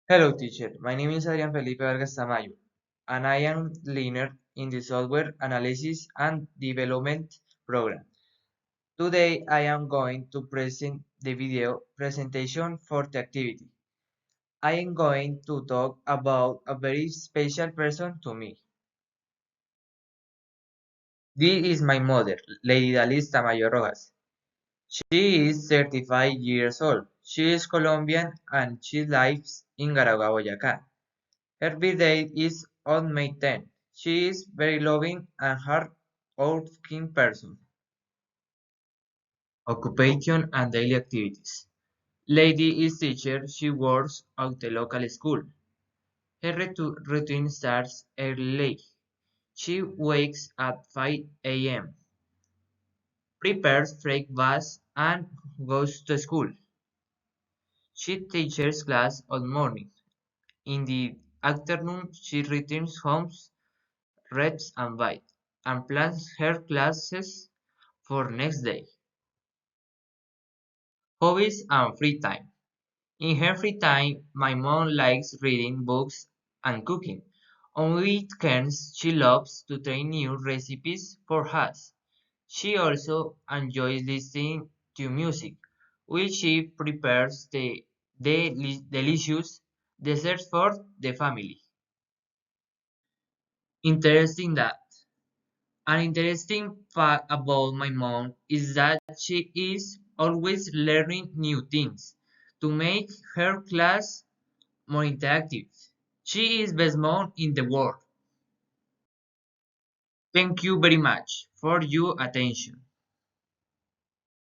Hello, teacher. My name is Adrian Felipe Vargas Tamayo, and I am learner in the Software Analysis and Development program. Today, I am going to present the video presentation for the activity. I am going to talk about a very special person to me. This is my mother, Lady Dalis Tamayo Rojas. She is 35 years old. She is Colombian and she lives in Garagua, Boyacá. Her birthday is on May 10th. She is very loving and hard-working person. Occupation and daily activities. Lady is teacher. She works at the local school. Her routine starts early. She wakes at 5 a.m., prepares breakfast, and goes to school. She teaches class all morning. In the afternoon, she returns home, reads and bites, and plans her classes for next day. Hobbies and free time. In her free time, my mom likes reading books and cooking. On weekends, she loves to try new recipes for us. She also enjoys listening to music, while she prepares the delicious desserts for the family. Interesting that. An interesting fact about my mom is that she is always learning new things to make her class more interactive. She is best mom in the world. Thank you very much for your attention.